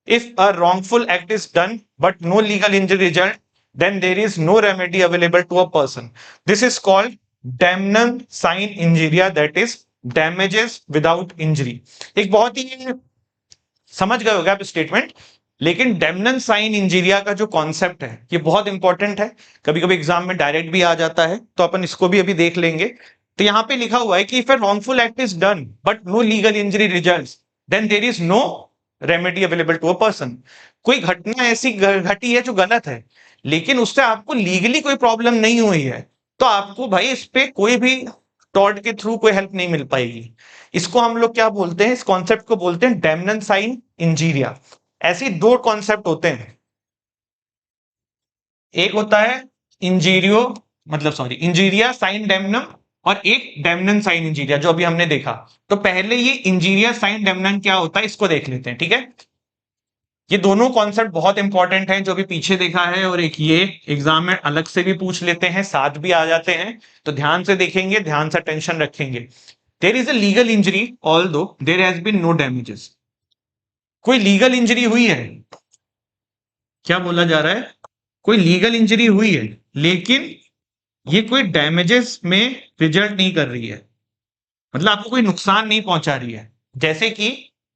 If a wrongful act is done but no legal injury result, then there is no remedy available to a person. This is called damnum sine injuria, that is damages without injury. एक बहुत ही समझ गए होगा आप statement, लेकिन डेमनन sign इंजीरिया का जो concept है ये बहुत इंपॉर्टेंट है, कभी कभी एग्जाम में डायरेक्ट भी आ जाता है, तो अपन इसको भी अभी देख लेंगे। तो यहाँ पे लिखा हुआ है कि if a wrongful act is done but no legal injury results, then there is no remedy available to a person. कोई घटना ऐसी घटी है जो गलत है, लेकिन उससे आपको लीगली कोई प्रॉब्लम नहीं हुई है, तो आपको भाई इस पे कोई भी टॉर्ट के थ्रू कोई हेल्प नहीं मिल पाएगी। इसको हम लोग क्या बोलते हैं, इस कॉन्सेप्ट को बोलते हैं डेमनन साइन इंजीरिया। ऐसे दो कॉन्सेप्ट होते हैं, एक होता है इंजीरियो मतलब सॉरी इंजीरिया साइन डेमनम, और एक डेमनन साइन इंजीरिया जो अभी हमने देखा। तो पहले ये इंजीरिया साइन डेमनन क्या होता है इसको देख लेते हैं, ठीक है। ये दोनों कॉन्सेप्ट बहुत इंपॉर्टेंट हैं जो भी पीछे देखा है, और एक ये एग्जाम में अलग से भी पूछ लेते हैं, साथ भी आ जाते हैं, तो ध्यान से देखेंगे, ध्यान से टेंशन रखेंगे। There is a legal injury although there has been no damages. कोई लीगल इंजरी हुई है, क्या बोला जा रहा है, कोई लीगल इंजरी हुई है, लेकिन ये कोई डैमेजेस में रिजल्ट नहीं कर रही है, मतलब आपको कोई नुकसान नहीं पहुंचा रही है। जैसे कि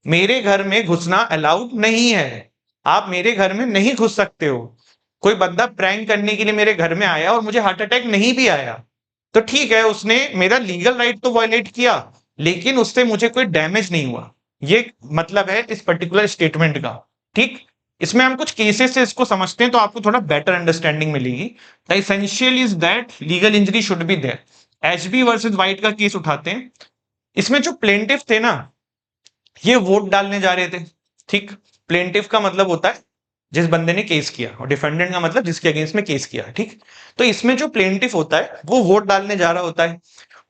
मेरे घर में घुसना अलाउड नहीं है, आप मेरे घर में नहीं घुस सकते हो। कोई बंदा प्रैंक करने के लिए मेरे घर में आया और मुझे हार्ट अटैक नहीं भी आया, तो ठीक है, उसने मेरा लीगल राइट तो वायलेट किया, लेकिन उससे मुझे कोई डैमेज नहीं हुआ। ये मतलब है इस पर्टिकुलर स्टेटमेंट का, ठीक। इसमें हम कुछ केसेस से इसको समझते हैं तो आपको थोड़ा बेटर अंडरस्टैंडिंग मिलेगी। The essential is that legal injury should be there. Ashby versus White का केस उठाते हैं। इसमें जो प्लेंटिफ थे ना, ये वोट डालने जा रहे थे, ठीक। प्लेंटिफ का मतलब होता है जिस बंदे ने केस किया, और डिफेंडेंट का मतलब जिसके अगेंस्ट में केस किया, ठीक। तो इसमें जो प्लेंटिफ होता है वो वोट डालने जा रहा होता है,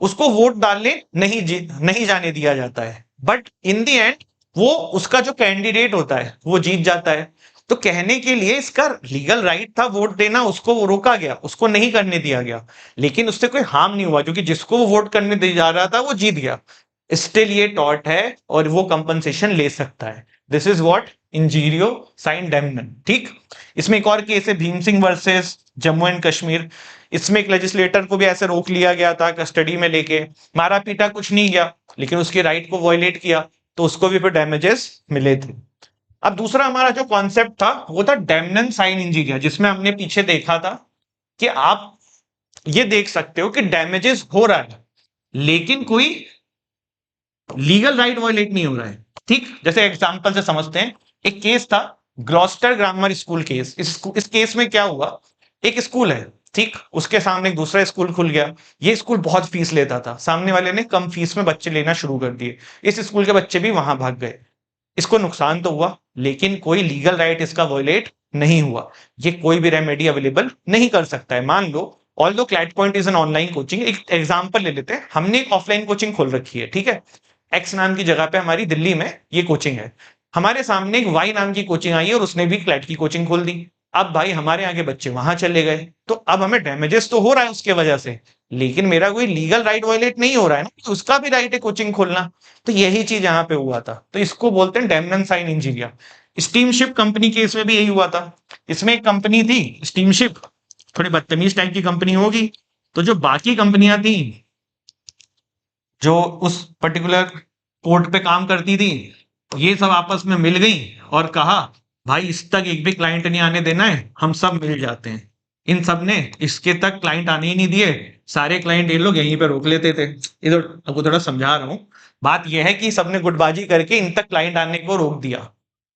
उसको वोट डालने नहीं जाने दिया जाता है, बट इन द एंड वो उसका जो कैंडिडेट होता है वो जीत जाता है। तो कहने के लिए इसका लीगल राइट था वोट देना, उसको वो रोका गया, उसको नहीं करने दिया गया, लेकिन उससे कोई हार्म नहीं हुआ क्योंकि जिसको वो वोट करने दिया जा रहा था वो जीत गया। स्टिल ये टॉर्ट है और वो कंपनसेशन ले सकता है। दिस इज व्हाट इंजीरियो साइन डेमनन, ठीक। इसमें एक और केस है भीम सिंह वर्सेस जम्मू एंड कश्मीर। इसमें एक लेजिस्लेटर को भी ऐसे रोक लिया गया था कस्टडी में लेके, मारा पीटा कुछ नहीं गया, लेकिन उसके राइट को वायलेट किया, तो उसको भी फिर डैमेजेस मिले थे। अब दूसरा हमारा जो कॉन्सेप्ट था वो था डेमनन साइन इंजीरिया, जिसमें हमने पीछे देखा था कि आप ये देख सकते हो कि डैमेजेस हो रहा है, लेकिन कोई लीगल राइट वायलेट नहीं हो रहा है, ठीक। जैसे एग्जांपल से समझते हैं, एक केस था ग्लॉस्टर ग्रामर स्कूल केस। इस केस में क्या हुआ, एक स्कूल है, ठीक, उसके सामने एक दूसरा स्कूल खुल गया। ये स्कूल बहुत फीस लेता था, सामने वाले ने कम फीस में बच्चे लेना शुरू कर दिए, इस स्कूल के बच्चे भी वहां भाग गए। इसको नुकसान तो हुआ, लेकिन कोई लीगल राइट इसका वायलेट नहीं हुआ। ये कोई भी रेमेडी अवेलेबल नहीं कर सकता है। मान लो although CLAT point is an online coaching, एक एग्जांपल ले लेते हैं, हमने एक ऑफलाइन कोचिंग खोल रखी है, ठीक है। एक्स नाम की जगह पे हमारी दिल्ली में ये कोचिंग है, हमारे सामने एक वाई नाम की कोचिंग आई है और उसने भी क्लैट की कोचिंग खोल दी। अब भाई हमारे आगे बच्चे वहां चले गए, तो अब हमें डैमेजेस तो हो रहा है उसके वजह से, लेकिन मेरा कोई लीगल राइट वायलेट नहीं हो रहा है ना, उसका भी राइट है कोचिंग खोलना। तो यही चीज यहाँ पे हुआ था, तो इसको बोलते हैं डेमनन साइन इंजीरिया। स्टीमशिप कंपनी केस में भी यही हुआ था। इसमें एक कंपनी थी स्टीमशिप, थोड़ी बदतमीज टाइप की कंपनी होगी, तो जो बाकी कंपनियां थी जो उस पर्टिकुलर पोर्ट पे काम करती थी, ये सब आपस में मिल गई और कहा भाई इस तक एक भी क्लाइंट नहीं आने देना है, हम सब मिल जाते हैं। इन सब ने इसके तक क्लाइंट आने ही नहीं दिए, सारे क्लाइंट ये लोग यहीं पे रोक लेते थे। इधर आपको थोड़ा समझा रहा हूं, बात यह है कि सबने गुटबाजी करके इन तक क्लाइंट आने को रोक दिया।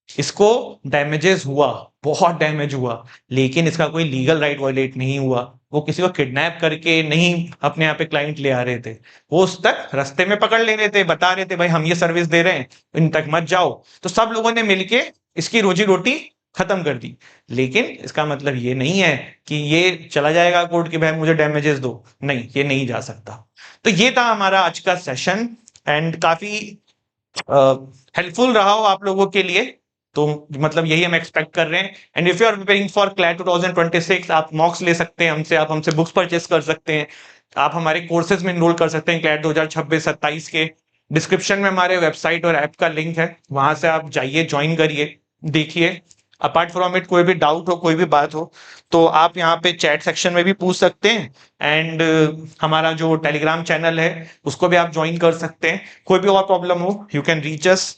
इसको डैमेजेस हुआ, बहुत डैमेज हुआ, लेकिन इसका कोई लीगल राइट वायलेट नहीं हुआ। वो किसी को किडनैप करके नहीं अपने यहाँ पे क्लाइंट ले आ रहे थे, वो उस तक रास्ते में पकड़ ले रहे थे, बता रहे थे भाई हम ये सर्विस दे रहे हैं, इन तक मत जाओ। तो सब लोगों ने मिलके इसकी रोजी रोटी खत्म कर दी। लेकिन इसका मतलब ये नहीं है कि ये चला जाएगा कोर्ट की भाई मुझे डैमेजेस दो, नहीं, ये नहीं जा सकता। तो ये था हमारा आज का सेशन, एंड काफी हेल्पफुल रहा हो आप लोगों के लिए, तो मतलब यही हम एक्सपेक्ट कर रहे हैं। And if you are preparing for CLAT 2026, आप मॉक्स ले सकते हैं हमसे, आप हमसे बुक्स परचेस कर सकते हैं, आप हमारे कोर्सेज में इनरोल कर सकते हैं क्लैट 2026-27 के। डिस्क्रिप्शन में हमारे वेबसाइट और ऐप का लिंक है, वहां से आप जाइए, ज्वाइन करिए, देखिए, अपार्ट फ्रॉम इट कोई भी डाउट हो, कोई भी बात हो, तो आप यहाँ पे चैट सेक्शन में भी पूछ सकते हैं। एंड हमारा जो टेलीग्राम चैनल है उसको भी आप ज्वाइन कर सकते हैं। कोई भी और प्रॉब्लम हो, यू कैन रीच अस।